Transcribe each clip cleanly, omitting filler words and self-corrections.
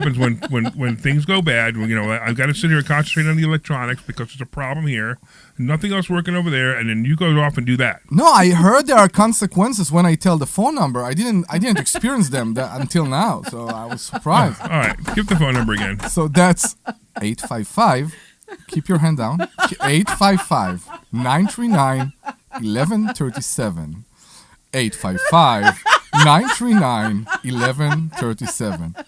happens when things go bad. I've got to sit here and concentrate on the electronics because there's a problem here. Nothing else working over there, and then you go off and do that. No, I heard there are consequences when I tell the phone number. I didn't experience them until now, so I was surprised. All right, give the phone number again. So that's 855. Keep your hand down. 855-939-1137. 855-939-1137.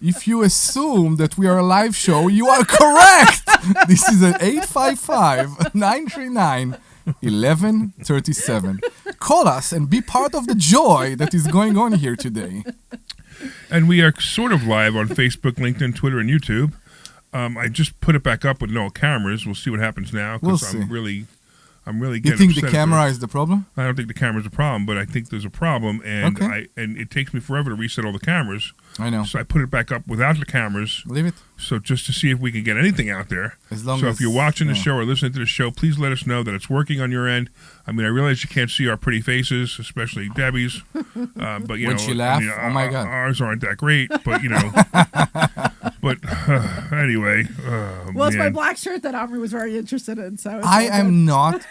If you assume that we are a live show, you are correct. This is at 855-939-1137. Call us and be part of the joy that is going on here today. And we are sort of live on Facebook, LinkedIn, Twitter, and YouTube. I just put it back up with no cameras. We'll see what happens now. We'll see. I'm really You getting think the camera is the problem? I don't think the camera's a problem, but I think there's a problem, and and it takes me forever to reset all the cameras. I know. So I put it back up without the cameras. Leave it. So just to see if we can get anything out there. If you're watching the show or listening to the show, please let us know that it's working on your end. I mean, I realize you can't see our pretty faces, especially Debbie's. But when she laughs, oh my God, ours aren't that great. But but anyway. Well, it's my black shirt that Omri was very interested in. So I am not.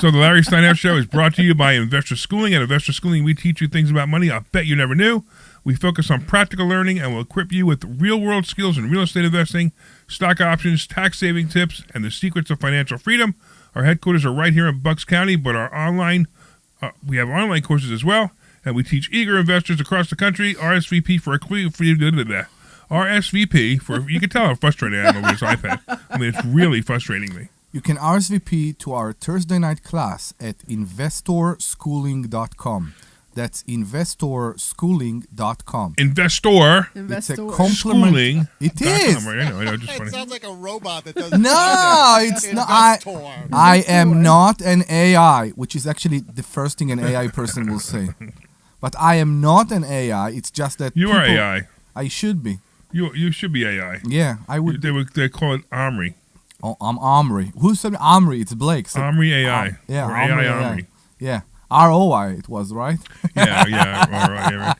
So the Larry Steinhouse Show is brought to you by Investor Schooling. At Investor Schooling, we teach you things about money I'll bet you never knew. We focus on practical learning and will equip you with real-world skills in real estate investing, stock options, tax-saving tips, and the secrets of financial freedom. Our headquarters are right here in Bucks County, but we have online courses as well, and we teach eager investors across the country. RSVP for you can tell how frustrated I am over this iPad. I mean, it's really frustrating me. You can RSVP to our Thursday night class at investorschooling.com. That's investorschooling.com. Investor. It's a compliment. Schooling. It is. Right, I know, just It funny. sounds like a robot that does. No, it's not. I am not an AI, which is actually the first thing an AI person will say. But I am not an AI. It's just that You are AI. I should be. You should be AI. Yeah, I would. They call it Omri. Oh, I'm Omri. Who said Omri? It's Blake. So Omri AI. Yeah, or Omri AI Omri. Yeah, ROI. It was right. Yeah.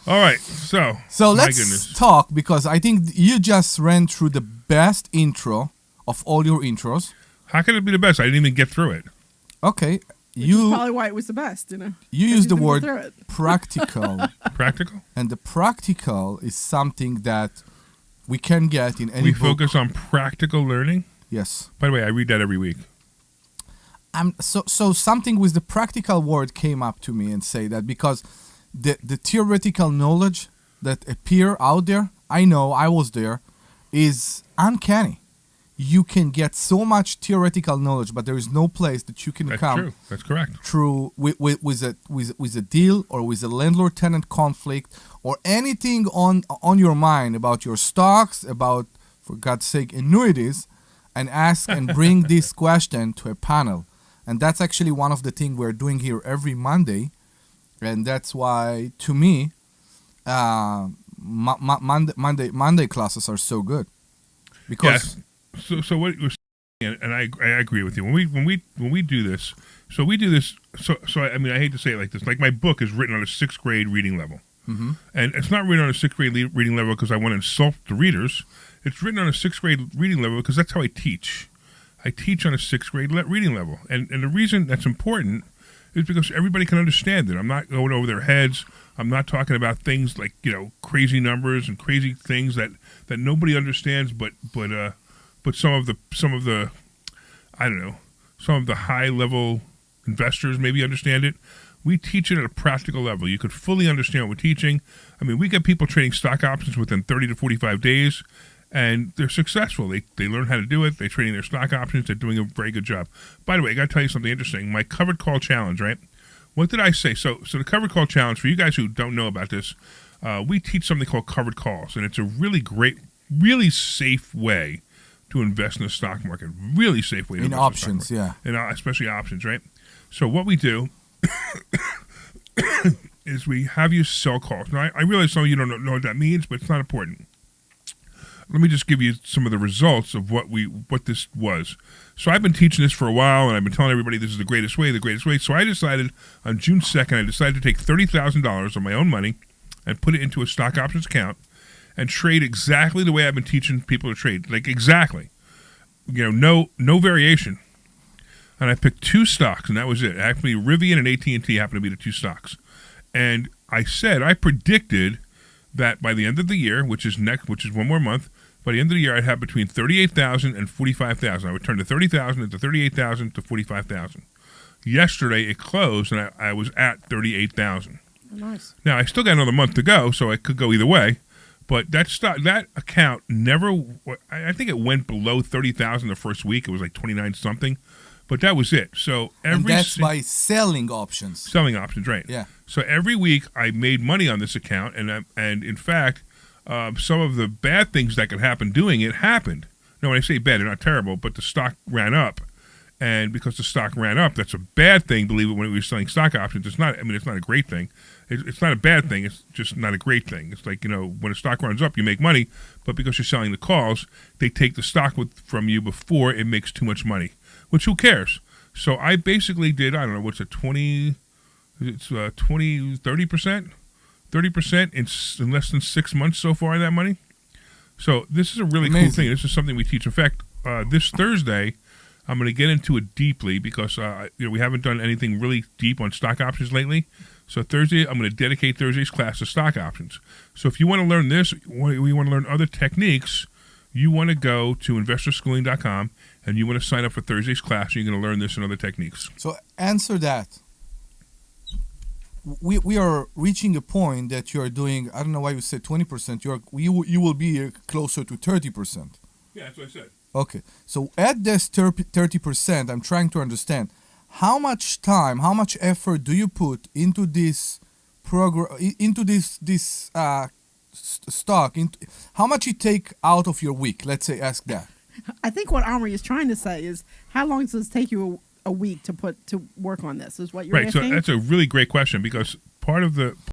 All right. So let's talk, because I think you just ran through the best intro of all your intros. How can it be the best? I didn't even get through it. Okay. Which is probably why it was the best, You use the word practical. Practical? And the practical is something that we can get in any book. We focus on practical learning? Yes. By the way, I read that every week. So something with the practical word came up to me and say that, because the theoretical knowledge that appear out there, I know, I was there, is uncanny. You can get so much theoretical knowledge, but there is no place that you can come. True. That's correct. Through with a deal or with a landlord-tenant conflict or anything on your mind about your stocks, about, for God's sake, annuities, and ask and bring this question to a panel. And that's actually one of the things we're doing here every Monday, and that's why, to me, Monday classes are so good, because. Yes. So what you're saying, and I agree with you. When we do this, so we do this. So I mean, I hate to say it like this. Like, my book is written on a 6th grade reading level, and it's not written on a 6th grade reading level because I want to insult the readers. It's written on a 6th grade reading level because that's how I teach. I teach on a 6th grade reading level, and the reason that's important is because everybody can understand it. I'm not going over their heads. I'm not talking about things like, crazy numbers and crazy things that nobody understands, but some of the I don't know, some of the high level investors maybe understand it. We teach it at a practical level. You could fully understand what we're teaching. I mean, we get people trading stock options within 30 to 45 days, and they're successful. They learn how to do it. They're trading their stock options. They're doing a very good job. By the way, I got to tell you something interesting. My covered call challenge, right? What did I say? So the covered call challenge, for you guys who don't know about this, we teach something called covered calls, and it's a really great, really safe way to invest in the stock market. Really safe way to invest options, in the stock market. And especially options, right? So what we do is we have you sell calls. Now, I realize some of you don't know what that means, but it's not important. Let me just give you some of the results of what this was. So I've been teaching this for a while, and I've been telling everybody this is the greatest way. So I decided on June 2nd, to take $30,000 of my own money and put it into a stock options account. and trade exactly the way I've been teaching people to trade, like exactly. No variation. And I picked 2 stocks, and that was it. Actually, Rivian and AT&T happened to be the 2 stocks. And I predicted that by the end of the year, which is one more month, by the end of the year, I'd have between 38,000 and 45,000. I would turn to 30,000 into 38,000 to 45,000. Yesterday, it closed, and I was at 38,000. Nice. Now, I still got another month to go, so I could go either way. But that account never, I think it went below 30,000 the first week. It was like 29 something. But that was it. So and that's by selling options. Selling options, right? Yeah. So every week I made money on this account, and in fact, some of the bad things that could happen doing it happened. No, when I say bad, they're not terrible, but the stock ran up, and because the stock ran up, that's a bad thing. Believe it, when we were selling stock options, it's not. I mean, it's not a great thing. It's not a bad thing. It's just not a great thing. It's like when a stock runs up, you make money, but because you're selling the calls, they take the stock from you before it makes too much money. Which who cares? So I basically did, I don't know, what's it, 30%? 30% in less than 6 months so far, that money. So this is a really cool thing. This is something we teach. In fact, this Thursday, I'm going to get into it deeply because we haven't done anything really deep on stock options lately. So Thursday, I'm going to dedicate Thursday's class to stock options. So if you want to learn this, you want to learn other techniques, you want to go to investorschooling.com and you want to sign up for Thursday's class, and you're going to learn this and other techniques. So answer that. We are reaching a point that you are doing, I don't know why you said 20%, you will be closer to 30%. Yeah, that's what I said. Okay. So at this 30%, I'm trying to understand how much time, how much effort do you put into this program, into this stock, how much you take out of your week? Let's say, ask that. I think what Omri is trying to say is, how long does it take you a week to work on this? Is what you're asking? Right. So that's a really great question because part of the